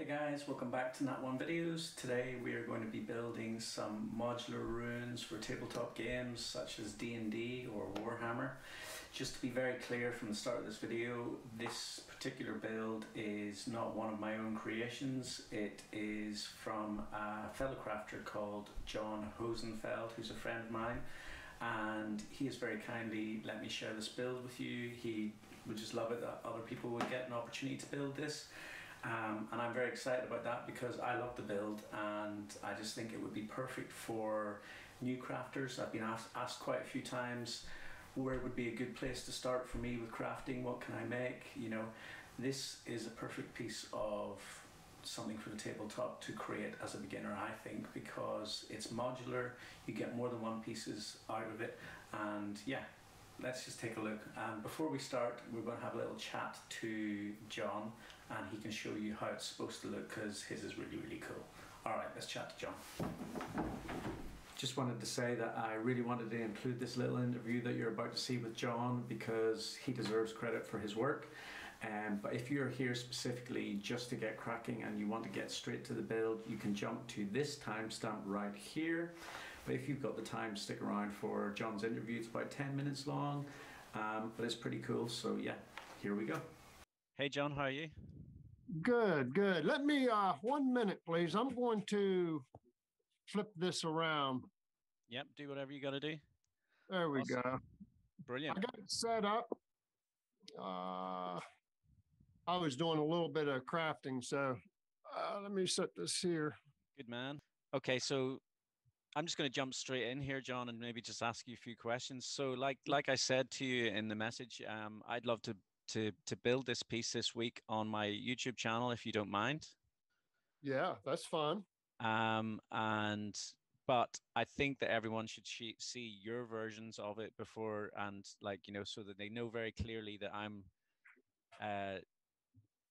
Hey guys, welcome back to Nat One Videos. Today we are going to be building some modular runes for tabletop games such as D&D or Warhammer. Just to be very clear from the start of this video, this particular build is not one of my own creations. It is from a fellow crafter called John Hosenfeld, who's a friend of mine, and he has very kindly let me share this build with you. He would just love it that other people would get an opportunity to build this. And I'm very excited about that because I love the build and I just think it would be perfect for new crafters. I've been asked quite a few times where would be a good place to start for me with crafting, what can I make? You know, this is a perfect piece of something for the tabletop to create as a beginner, I think, because it's modular, you get more than one pieces out of it, and yeah, let's just take a look. And before we start, we're going to have a little chat to John and he can show you how it's supposed to look because his is really, really cool. All right, let's chat to John. Just wanted to say that I really wanted to include this little interview that you're about to see with John because he deserves credit for his work. But if you're here specifically just to get cracking and you want to get straight to the build, you can jump to this timestamp right here. But if you've got the time, stick around for John's interview. It's about 10 minutes long, but it's pretty cool. So yeah, here we go. Hey John, how are you? Good, good. Let me, 1 minute, please. I'm going to flip this around. Yep, do whatever you got to do. There we Awesome. go. Brilliant. I got it set up. I was doing a little bit of crafting, so let me set this here. Good man. Okay, so I'm just going to jump straight in here, John, and maybe just ask you a few questions. So like I said to you in the message, I'd love to build this piece this week on my YouTube channel, if you don't mind. Yeah, that's fine. But I think that everyone should see your versions of it before, and so that they know very clearly that I'm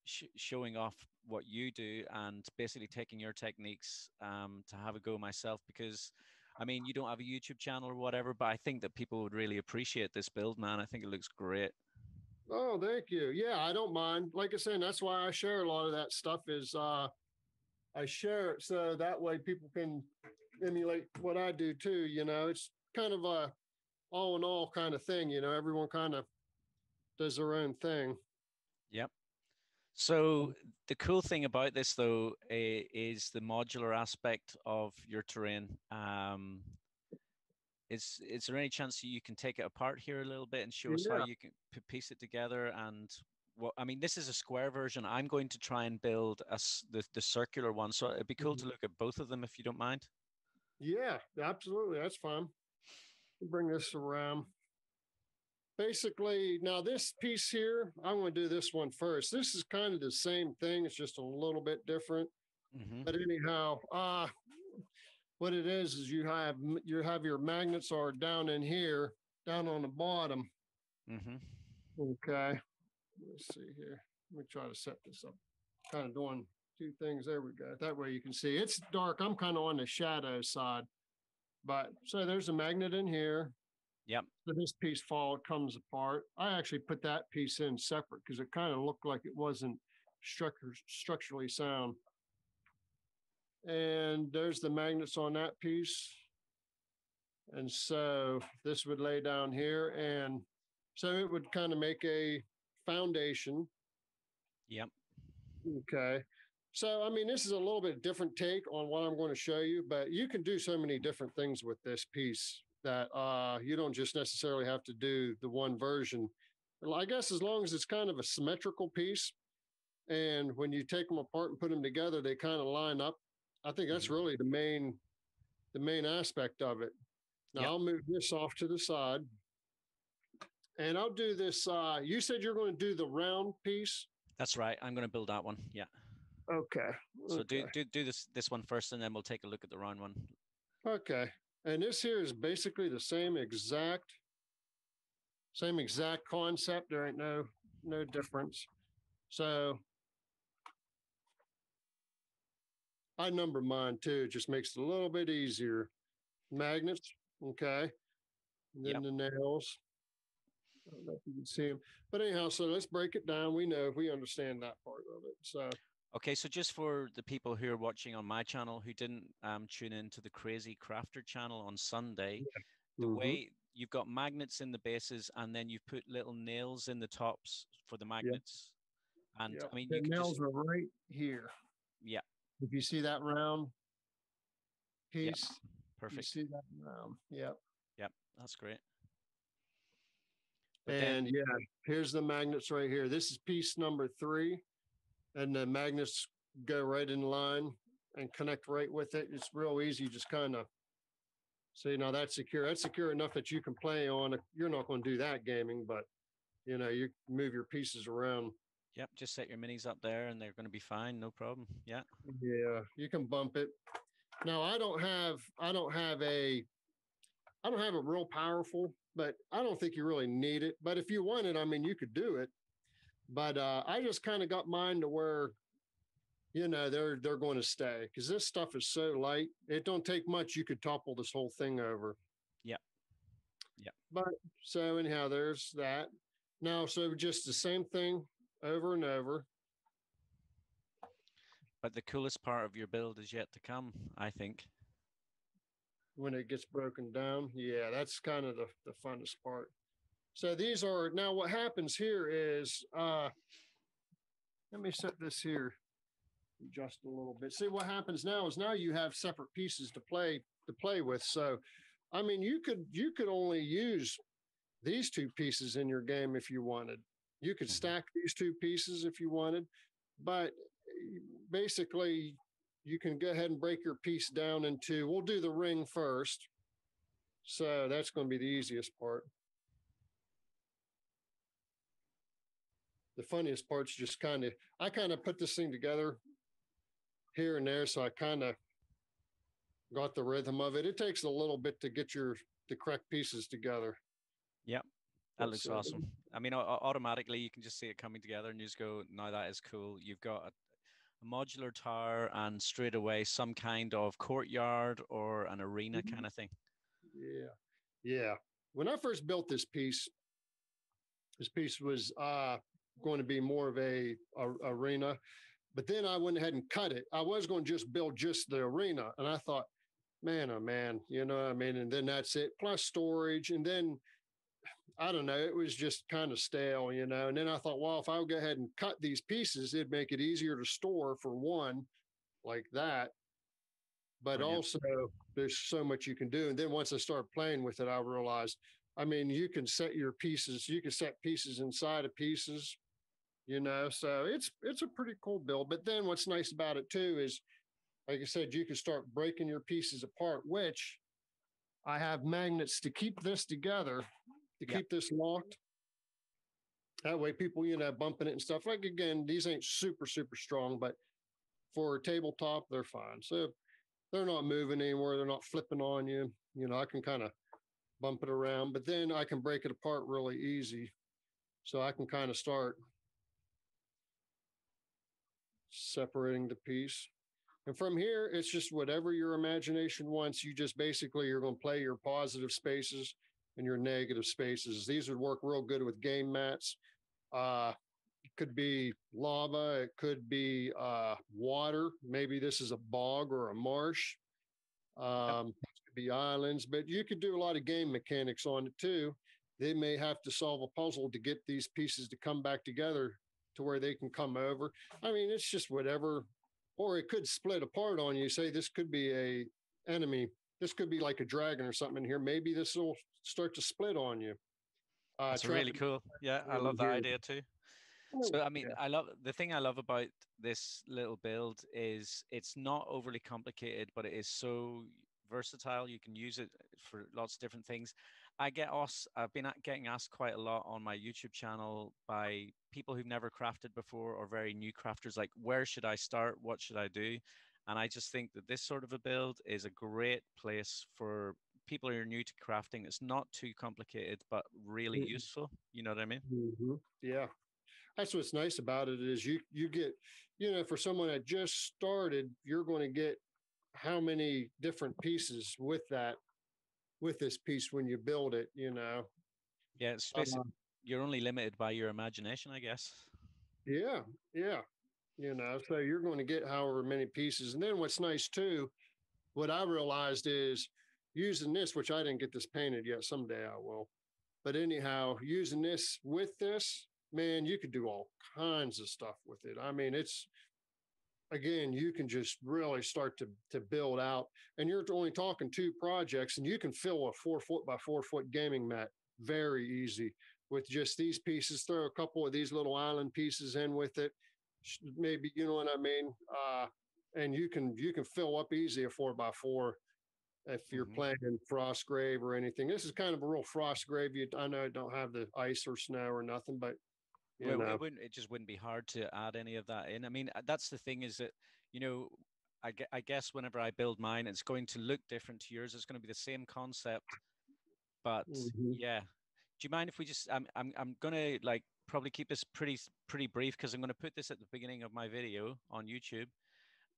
showing off what you do and basically taking your techniques to have a go myself, because I mean, you don't have a YouTube channel or whatever, but I think that people would really appreciate this build, man. I think it looks great. Oh, thank you. Yeah, I don't mind. Like I said, that's why I share a lot of that stuff is I share it so that way people can emulate what I do too. You know, it's kind of a all in all kind of thing. You know, everyone kind of does their own thing. Yep. So the cool thing about this, though, is the modular aspect of your terrain. Is there any chance you can take it apart here a little bit and show us how Yeah. you can piece it together? And what I mean, this is a square version. I'm going to try and build the circular one, so it'd be cool to look at both of them if you don't mind. Yeah, absolutely. That's fine. Bring this around. Basically, now this piece here, I'm going to do this one first. This is kind of the same thing. It's just a little bit different. But anyhow, what it is you have your magnets are down in here, down on the bottom. Okay. Let's see here. Let me try to set this up. Kind of doing two things. There we go. That way you can see it's dark. I'm kind of on the shadow side. But so there's a magnet in here. Yep. So this piece comes apart. I actually put that piece in separate because it kind of looked like it wasn't structurally sound. And there's the magnets on that piece. And so this would lay down here. And so it would kind of make a foundation. Yep. Okay. So, I mean, this is a little bit different take on what I'm going to show you, but you can do so many different things with this piece that you don't just necessarily have to do the one version. I guess as long as it's kind of a symmetrical piece, and when you take them apart and put them together, they kind of line up. I think that's really the main aspect of it. Now I'll move this off to the side, and I'll do this. You said you're going to do the round piece. That's right. I'm going to build that one. Yeah. Okay. So do this one first, and then we'll take a look at the round one. Okay. And this here is basically the same exact concept. There ain't no difference. So I number mine too. It just makes it a little bit easier. Magnets. Okay. And then the nails. I don't know if you can see them. But anyhow, so let's break it down. We understand that part of it. So Okay, so just for the people who are watching on my channel who didn't tune into the Crazy Crafter channel on Sunday, the Mm-hmm. way you've got magnets in the bases and then you've put little nails in the tops for the Yep. magnets. And Yep. I mean, The you could just, nails are right here. yeah, If you see that round yeah, piece, you perfect. see that round. Yep. Yep, that's great. But then, And yeah, here's the magnets right here. This is piece number 3, and the magnets go right in line and connect right with it. It's real easy. Just kind of see, now that's secure. That's secure enough that you can play on. You're not going to do that gaming, but you know, you move your pieces around. yep, just set your minis up there and they're going to be fine, no problem. Yeah. Yeah, you can bump it. Now I don't have a real powerful, but I don't think you really need it. But if you want it, I mean, you could do it. But I just kind of got mine to where, you know, they're going to stay because this stuff is so light. It don't take much. You could topple this whole thing over. Yeah. Yeah. But so anyhow, there's that. Now, so just the same thing over and over. But the coolest part of your build is yet to come, I think. When it gets broken down. Yeah, that's kind of the funnest part. So these are now what happens here is let me set this here just a little bit. See what happens now is now you have separate pieces to play with. So I mean you could only use these 2 pieces in your game if you wanted. You could stack these 2 pieces if you wanted, but basically you can go ahead and break your piece down into, we'll do the ring first. So that's going to be the easiest part. The funniest part's just I kind of put this thing together here and there. So I kind of got the rhythm of it. It takes a little bit to get the correct pieces together. Yep. That looks awesome. I mean, automatically you can just see it coming together and you just go, no, that is cool. You've got a modular tower and straight away some kind of courtyard or an arena kind of thing. Yeah. Yeah. When I first built this piece was going to be more of a arena, but then I went ahead and cut it. I was going to just build just the arena, and I thought, man, oh man, you know what I mean? And then that's it, plus storage, and then I don't know, it was just kind of stale, you know. And then I thought, well, if I would go ahead and cut these pieces, it'd make it easier to store for one, like that. But Brilliant. also, there's so much you can do. And then once I started playing with it, I realized, I mean, you can set your pieces, you can set pieces inside of pieces, you know. So it's a pretty cool build. But then what's nice about it too is, like I said, you can start breaking your pieces apart, which I have magnets to keep this together, to keep this locked. That way people, you know, bumping it and stuff. Like, again, these ain't super, super strong, but for a tabletop, they're fine. So they're not moving anywhere. They're not flipping on you. You know, I can kind of bump it around, but then I can break it apart really easy. So I can kind of start separating the piece. And from here, it's just whatever your imagination wants. You just basically, you're going to play your positive spaces and your negative spaces. These would work real good with game mats. It could be lava. It could be water. Maybe this is a bog or a marsh. It could be islands, but you could do a lot of game mechanics on it too. They may have to solve a puzzle to get these pieces to come back together to where they can come over. I mean, it's just whatever. Or it could split apart on you. Say this could be a enemy. This could be like a dragon or something in here. Maybe this will start to split on you. That's really cool. Yeah, I love that idea too. So, I mean, the thing I love about this little build is it's not overly complicated, but it is so versatile. You can use it for lots of different things. I've been getting asked quite a lot on my YouTube channel by people who've never crafted before or very new crafters, like, where should I start? What should I do? And I just think that this sort of a build is a great place for people who are new to crafting. It's not too complicated, but really useful. You know what I mean? Mm-hmm. Yeah. That's what's nice about it is you get, you know, for someone that just started, you're going to get how many different pieces with this piece when you build it, you know. Yeah, it's basically, you're only limited by your imagination, I guess. Yeah, yeah. you know, so you're going to get however many pieces. And then what's nice too, what I realized is using this, which I didn't get this painted yet, someday I will. But anyhow, using this with this, man, you could do all kinds of stuff with it. I mean, it's, again, you can just really start to build out, and you're only talking 2 projects, and you can fill a 4 foot by 4 foot gaming mat very easy with just these pieces. Throw a couple of these little island pieces in with it, maybe, you know what I mean? And you can fill up easy a 4 by 4 if you're playing in frost grave or anything. This is kind of a real frost grave. I know I don't have the ice or snow or nothing, but well, it just wouldn't be hard to add any of that in. I mean, that's the thing, is that, you know, I guess whenever I build mine, it's going to look different to yours. It's going to be the same concept, but yeah. Do you mind if we just, I'm going to like probably keep this pretty brief, because I'm going to put this at the beginning of my video on YouTube.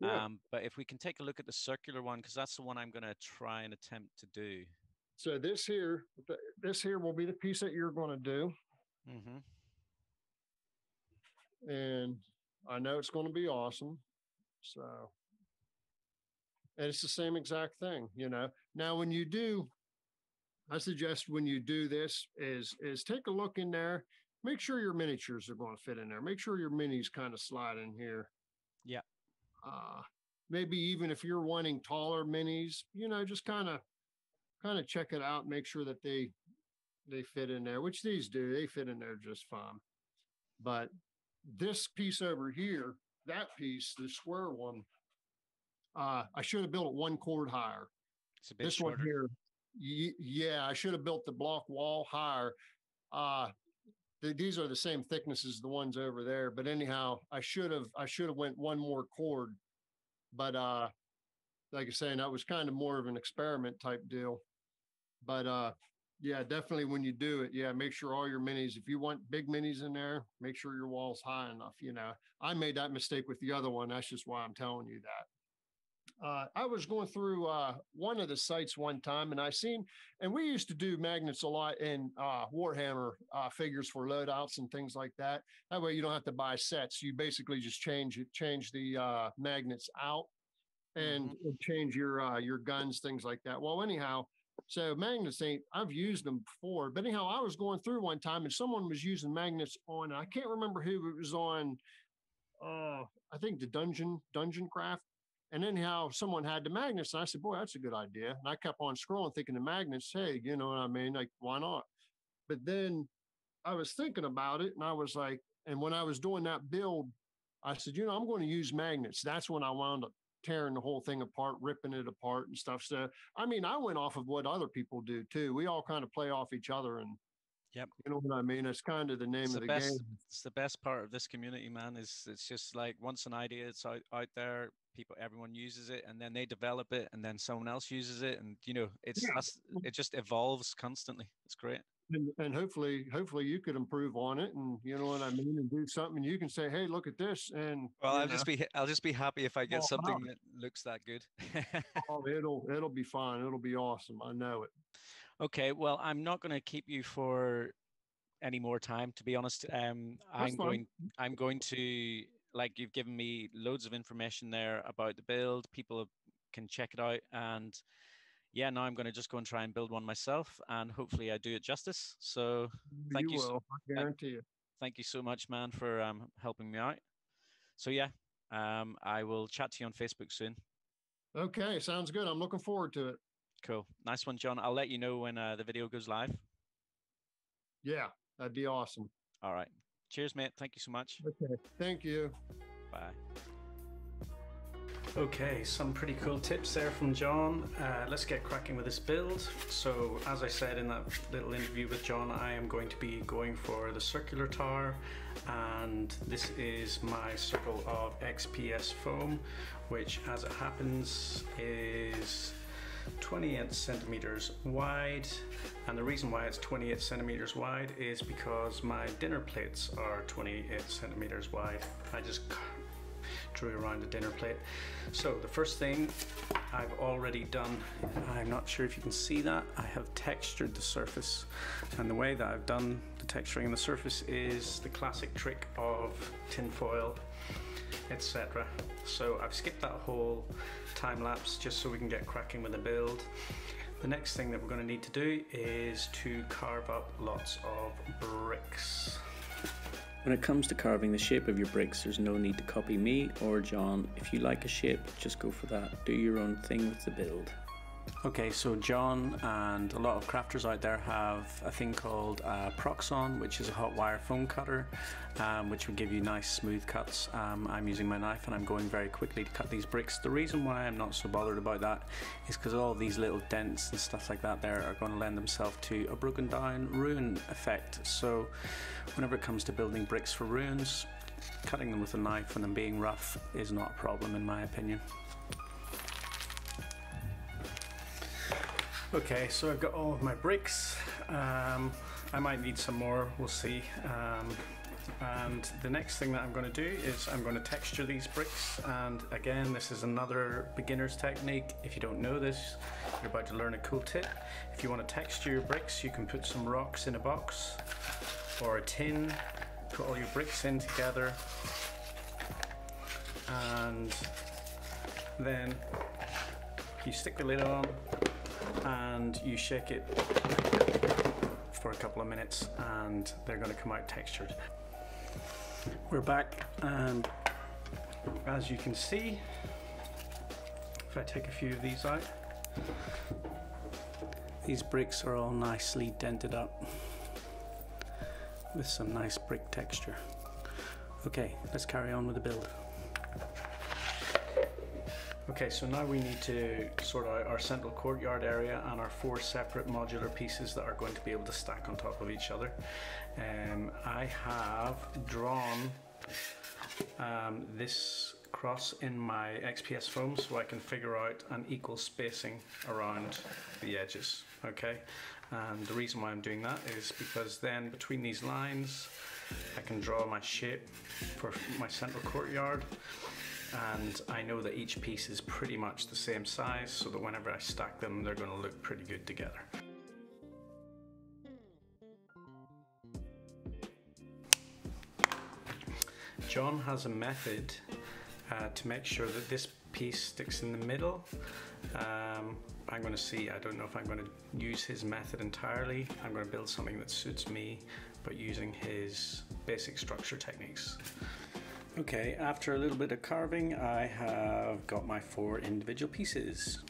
Yeah. But if we can take a look at the circular one, because that's the one I'm going to try and attempt to do. So this here will be the piece that you're going to do. And I know it's going to be awesome. So, and it's the same exact thing, you know. Now, when you do, I suggest when you do this is take a look in there, make sure your miniatures are going to fit in there. Make sure your minis kind of slide in here. Yeah. Maybe even if you're wanting taller minis, you know, just kind of check it out, make sure that they fit in there, which these do. They fit in there just fine. But this piece over here, that piece, the square one, I should have built it 1 chord higher. It's a bit this shorter. One here, yeah, I should have built the block wall higher. These are the same thickness as the ones over there, but anyhow, I should have went 1 more chord. But like I say, that was kind of more of an experiment type deal. But yeah, definitely when you do it, yeah, make sure all your minis, if you want big minis in there, make sure your wall's high enough. You know, I made that mistake with the other one. That's just why I'm telling you that. I was going through one of the sites one time, and and we used to do magnets a lot in Warhammer figures for loadouts and things like that. That way you don't have to buy sets. You basically just change the magnets out and change your guns, things like that. Well, anyhow, so magnets I've used them before, but anyhow, I was going through one time and someone was using magnets on, I can't remember who it was on, I think the Dungeon Craft. And anyhow, someone had the magnets, and I said, boy, that's a good idea. And I kept on scrolling, thinking the magnets, hey, you know what I mean? Like, why not? But then I was thinking about it, and I was like, and when I was doing that build, I said, you know, I'm going to use magnets. That's when I wound up tearing the whole thing apart, ripping it apart and stuff. So, I mean, I went off of what other people do too. We all kind of play off each other, and yep, you know what I mean? It's kind of the name of the game. It's the best part of this community, man, is it's just like once an idea it's out there, everyone uses it, and then they develop it, and then someone else uses it, and you know, it just evolves constantly. It's great. And hopefully you could improve on it, and you know what I mean, and do something. You can say, hey, look at this, and well, I'll just be happy if I get something that looks that good. Oh, it'll be fine. It'll be awesome. I know it. Okay, well, I'm not going to keep you for any more time, to be honest. I'm going to, like, you've given me loads of information there about the build. People can check it out, and yeah, now I'm going to just go and try and build one myself, and hopefully I do it justice. So thank you. I guarantee you. Thank you so much, man, for helping me out. So yeah, I will chat to you on Facebook soon. Okay, sounds good. I'm looking forward to it. Cool. Nice one, John. I'll let you know when the video goes live. Yeah, that'd be awesome. All right. Cheers, mate. Thank you so much. Okay. Thank you. Bye. Okay, some pretty cool tips there from John. Let's get cracking with this build. So, as I said in that little interview with John, I am going to be going for the circular tower, and this is my circle of XPS foam, which, as it happens, is 28 centimeters wide. And the reason why it's 28 centimeters wide is because my dinner plates are 28 centimeters wide. I just drew around a dinner plate. So the first thing I've already done, I'm not sure if you can see that, I have textured the surface, and the way that I've done the texturing on the surface is the classic trick of tin foil. etc. So I've skipped that whole time lapse just so we can get cracking with the build. The next thing that we're going to need to do is to carve up lots of bricks. When it comes to carving the shape of your bricks, there's no need to copy me or John. If you like a shape, just go for that. Do your own thing with the build. Okay, so John and a lot of crafters out there have a thing called Proxon, which is a hot wire foam cutter, which will give you nice smooth cuts. I'm using my knife and I'm going very quickly to cut these bricks. The reason why I'm not so bothered about that is because all of these little dents and stuff like that there are going to lend themselves to a broken down ruin effect. So whenever it comes to building bricks for ruins, cutting them with a knife and them being rough is not a problem in my opinion. Okay, so I've got all of my bricks. I might need some more, we'll see. And the next thing that I'm going to do is I'm going to texture these bricks. And again, this is another beginner's technique. If you don't know this, you're about to learn a cool tip. If you want to texture your bricks, you can put some rocks in a box or a tin, put all your bricks in together, and then you stick the lid on and you shake it for a couple of minutes and they're going to come out textured. We're back, and as you can see, if I take a few of these out, these bricks are all nicely dented up with some nice brick texture. Okay, let's carry on with the build. Okay, so now we need to sort out our central courtyard area and our 4 separate modular pieces that are going to be able to stack on top of each other. I have drawn this cross in my XPS foam so I can figure out an equal spacing around the edges, okay? And the reason why I'm doing that is because then between these lines I can draw my shape for my central courtyard, and I know that each piece is pretty much the same size so that whenever I stack them they're going to look pretty good together. John has a method to make sure that this piece sticks in the middle. I'm going to see, I don't know if I'm going to use his method entirely. I'm going to build something that suits me but using his basic structure techniques. Okay, after a little bit of carving, I have got my 4 individual pieces,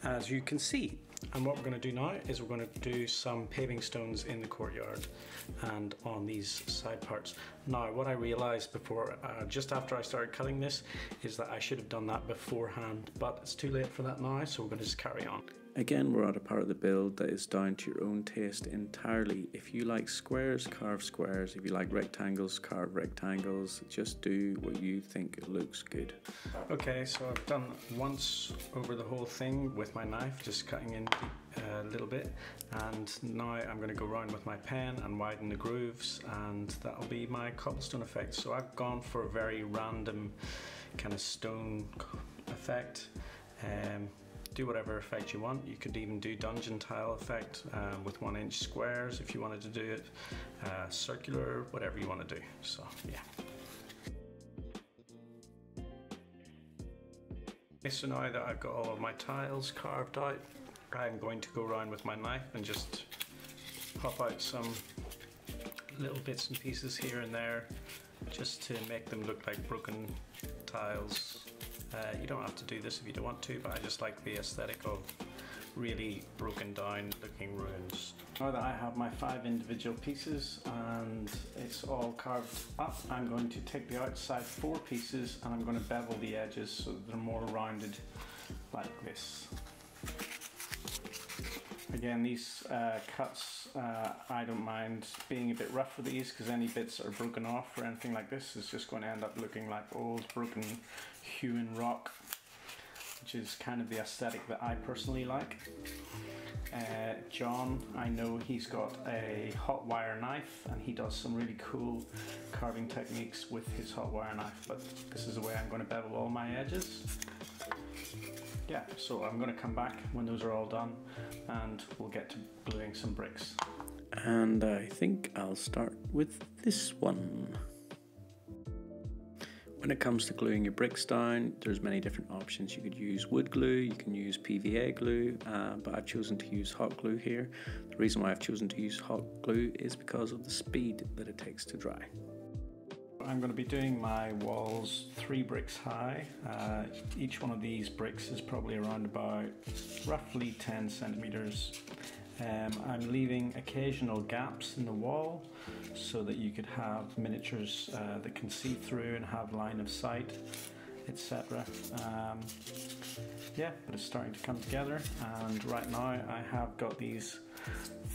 as you can see. And what we're going to do now is we're going to do some paving stones in the courtyard and on these side parts. Now, what I realized before, just after I started cutting this, is that I should have done that beforehand, but it's too late for that now, so we're going to just carry on. Again, we're at a part of the build that is down to your own taste entirely. If you like squares, carve squares. If you like rectangles, carve rectangles. Just do what you think looks good. Okay, so I've done once over the whole thing with my knife, just cutting in a little bit, and now I'm going to go around with my pen and widen the grooves, and that'll be my cobblestone effect. So I've gone for a very random kind of stone effect. Do whatever effect you want. You could even do dungeon tile effect with 1-inch squares if you wanted to do it, circular, whatever you want to do. So yeah. Okay, so now that I've got all of my tiles carved out, I'm going to go around with my knife and just pop out some little bits and pieces here and there just to make them look like broken tiles. You don't have to do this if you don't want to, but I just like the aesthetic of really broken down looking ruins. Now that I have my 5 individual pieces and it's all carved up, I'm going to take the outside 4 pieces and I'm going to bevel the edges so that they're more rounded like this. Again, these cuts, I don't mind being a bit rough for these, because any bits that are broken off or anything like this is just going to end up looking like old broken hewn rock, which is kind of the aesthetic that I personally like. John, I know he's got a hot wire knife and he does some really cool carving techniques with his hot wire knife, but this is the way I'm going to bevel all my edges. Yeah, so I'm going to come back when those are all done and we'll get to gluing some bricks. And I think I'll start with this one. When it comes to gluing your bricks down, there's many different options. You could use wood glue, you can use PVA glue, but I've chosen to use hot glue here. The reason why I've chosen to use hot glue is because of the speed that it takes to dry. I'm going to be doing my walls 3 bricks high. Each one of these bricks is probably around about roughly 10 centimeters. I'm leaving occasional gaps in the wall so that you could have miniatures that can see through and have line of sight, etc. Yeah, but it's starting to come together, and right now I have got these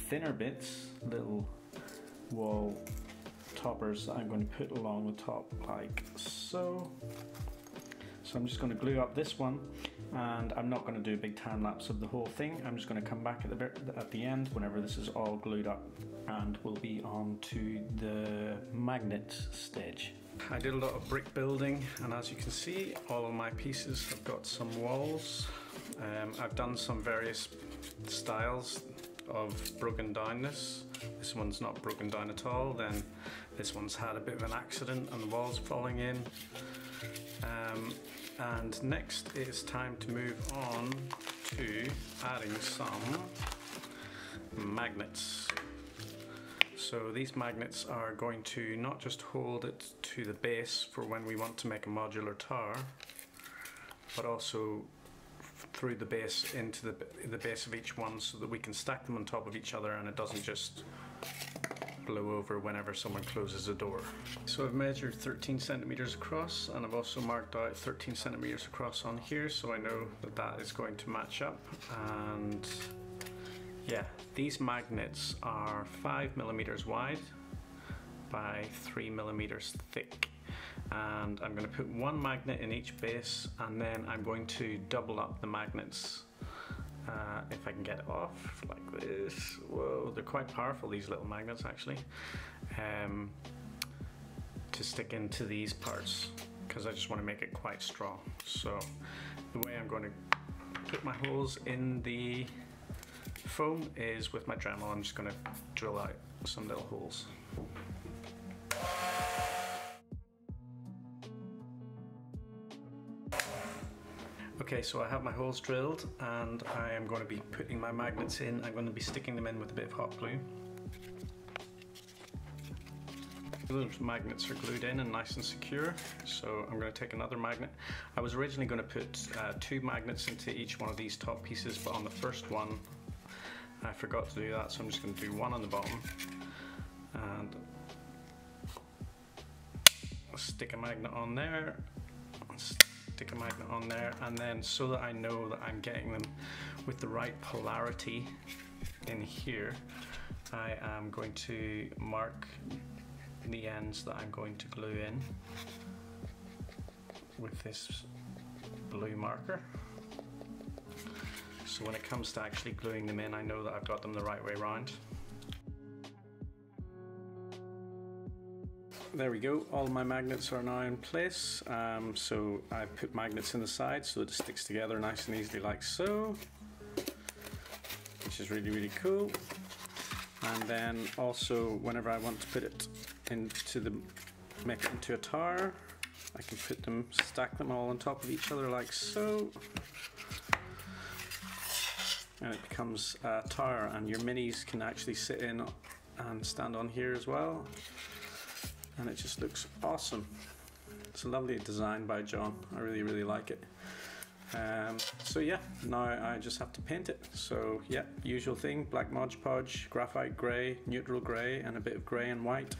thinner bits, little wall toppers that I'm going to put along the top like so. So I'm just going to glue up this one, and I'm not going to do a big time lapse of the whole thing. I'm just going to come back at the end whenever this is all glued up, and we'll be on to the magnet stage. I did a lot of brick building, and as you can see, all of my pieces have got some walls. I've done some various styles of broken downness. This one's not broken down at all, then this one's had a bit of an accident and the walls falling in. And next it's time to move on to adding some magnets. So these magnets are going to not just hold it to the base for when we want to make a modular tower, but also through the base into the base of each one, so that we can stack them on top of each other and it doesn't just blow over whenever someone closes a door. So I've measured 13 centimeters across, and I've also marked out 13 centimeters across on here, so I know that that is going to match up. And yeah, these magnets are 5 millimeters wide by 3 millimeters thick, and I'm going to put one magnet in each base, and then I'm going to double up the magnets. If I can get it off like this. Whoa, they're quite powerful, these little magnets actually, to stick into these parts, because I just want to make it quite strong. So the way I'm going to put my holes in the foam is with my Dremel. I'm just going to drill out some little holes. Okay, so I have my holes drilled, and I am going to be putting my magnets in. I'm going to be sticking them in with a bit of hot glue. Those magnets are glued in and nice and secure, so I'm going to take another magnet. I was originally going to put 2 magnets into each one of these top pieces, but on the first one I forgot to do that, so I'm just going to do one on the bottom and stick a magnet on there. Stick a magnet on there, and then so that I know that I'm getting them with the right polarity in here, I am going to mark the ends that I'm going to glue in with this blue marker. So when it comes to actually gluing them in, I know that I've got them the right way around. There we go, all my magnets are now in place. So I put magnets in the side so that it sticks together nice and easily like so, which is really, really cool. And then also whenever I want to put it into make it into a tower, I can stack them all on top of each other like so. And it becomes a tower, and your minis can actually sit in and stand on here as well. And it just looks awesome. It's a lovely design by John. I really, really like it. So yeah, now I just have to paint it. So yeah, usual thing, black Mod Podge, graphite grey, neutral grey, and a bit of grey and white.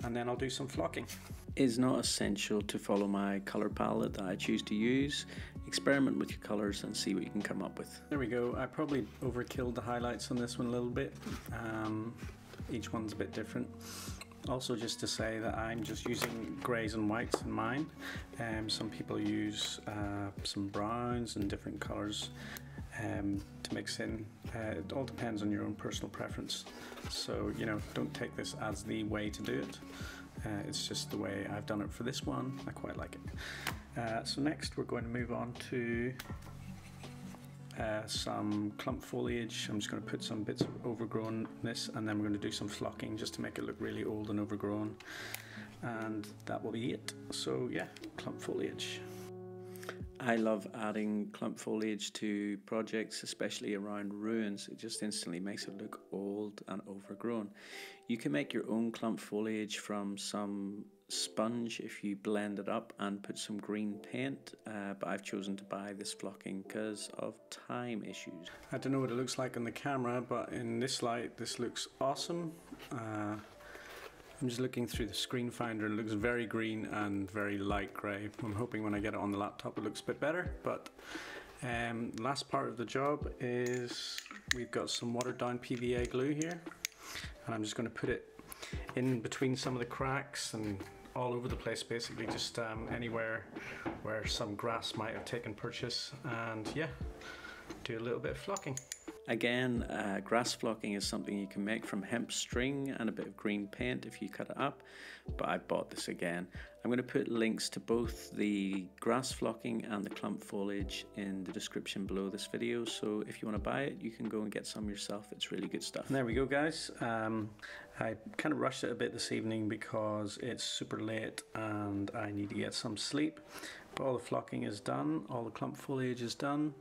And then I'll do some flocking. It's not essential to follow my colour palette that I choose to use. Experiment with your colours and see what you can come up with. There we go. I probably overkilled the highlights on this one a little bit. Each one's a bit different. Also, just to say that I'm just using greys and whites in mine. Some people use some browns and different colours to mix in. It all depends on your own personal preference. So, you know, don't take this as the way to do it. It's just the way I've done it for this one. I quite like it. So next we're going to move on to some clump foliage. I'm just going to put some bits of overgrownness, and then we're going to do some flocking just to make it look really old and overgrown. and that will be it. So yeah, clump foliage. I love adding clump foliage to projects, especially around ruins. It just instantly makes it look old and overgrown. You can make your own clump foliage from some sponge if you blend it up and put some green paint, but I've chosen to buy this flocking because of time issues. I don't know what it looks like on the camera, but in this light this looks awesome. I'm just looking through the screen finder and it looks very green and very light grey. I'm hoping when I get it on the laptop it looks a bit better, but last part of the job is we've got some watered down PVA glue here, and I'm just going to put it in between some of the cracks and all over the place, basically just anywhere where some grass might have taken purchase, and yeah, do a little bit of flocking. Again, grass flocking is something you can make from hemp string and a bit of green paint if you cut it up, but I bought this again. I'm going to put links to both the grass flocking and the clump foliage in the description below this video, so if you want to buy it you can go and get some yourself. It's really good stuff. And there we go, guys. I kind of rushed it a bit this evening because it's super late and I need to get some sleep, but all the flocking is done, all the clump foliage is done.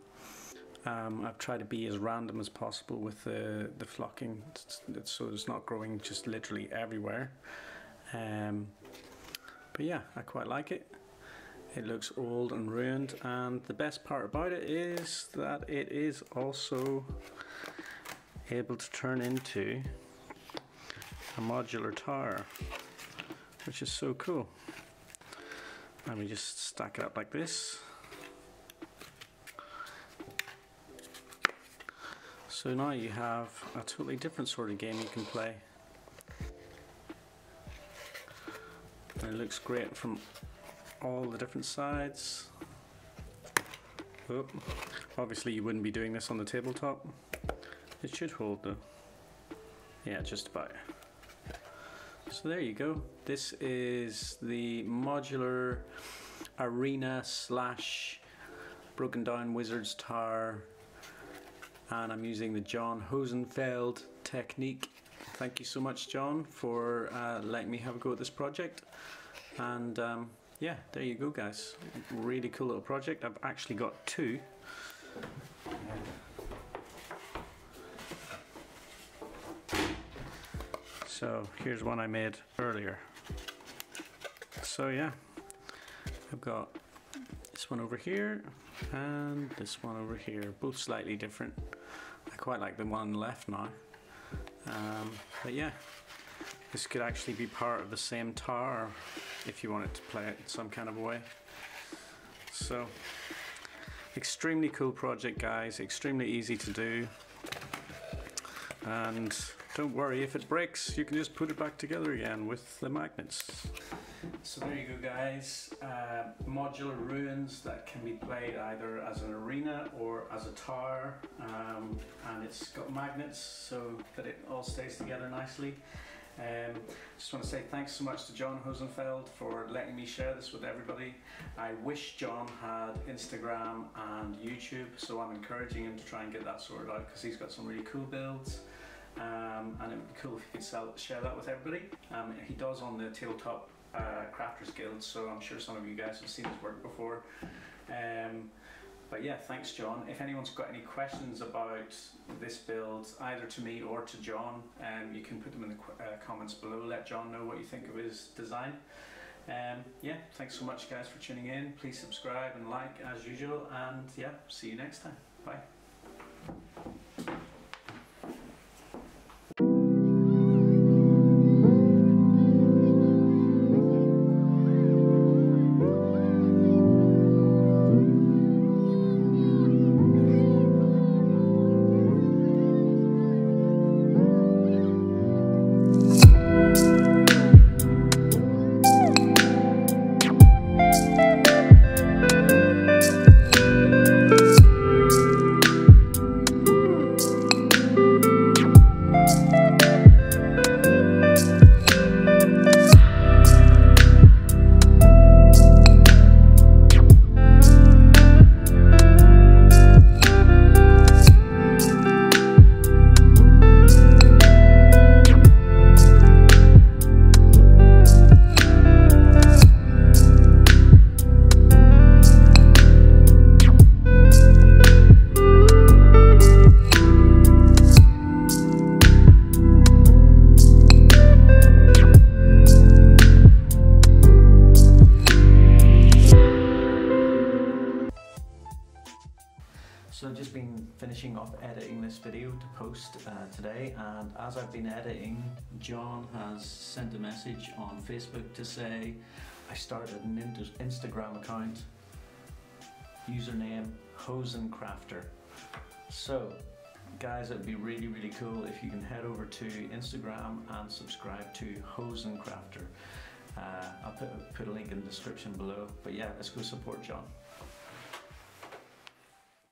I've tried to be as random as possible with the flocking, so it's not growing just literally everywhere. But yeah, I quite like it. It looks old and ruined, and the best part about it is that it is also able to turn into a modular tower, which is so cool. And we just stack it up like this. So now you have a totally different sort of game you can play. And it looks great from all the different sides. Oh, obviously you wouldn't be doing this on the tabletop. It should hold though. Yeah, just about. So there you go. This is the modular arena slash broken down wizard's tower, and I'm using the John Hosenfeld technique. Thank you so much, John, for letting me have a go at this project. And yeah, there you go, guys. Really cool little project. I've actually got two. So here's one I made earlier. So yeah, I've got this one over here and this one over here, both slightly different. I quite like the one left now, but yeah, this could actually be part of the same tower if you wanted to play it some kind of a way. So extremely cool project, guys, extremely easy to do, and don't worry if it breaks, you can just put it back together again with the magnets. So there you go, guys. Modular ruins that can be played either as an arena or as a tower, and it's got magnets so that it all stays together nicely. Just want to say thanks so much to John Hosenfeld for letting me share this with everybody. I wish John had Instagram and YouTube, so I'm encouraging him to try and get that sorted out because he's got some really cool builds. And it would be cool if he could share that with everybody. He does on the Tabletop Crafters Guild, so I'm sure some of you guys have seen his work before. But yeah, thanks, John. If anyone's got any questions about this build, either to me or to John, you can put them in the comments below. Let John know what you think of his design. Yeah, thanks so much, guys, for tuning in. Please subscribe and like as usual, and yeah, see you next time. Bye. editing this video to post today, and as I've been editing, John has sent a message on Facebook to say I started an Instagram account, username Hosencrafter. So guys, it would be really cool if you can head over to Instagram and subscribe to Hosencrafter. I'll put a link in the description below, but yeah, let's go support John.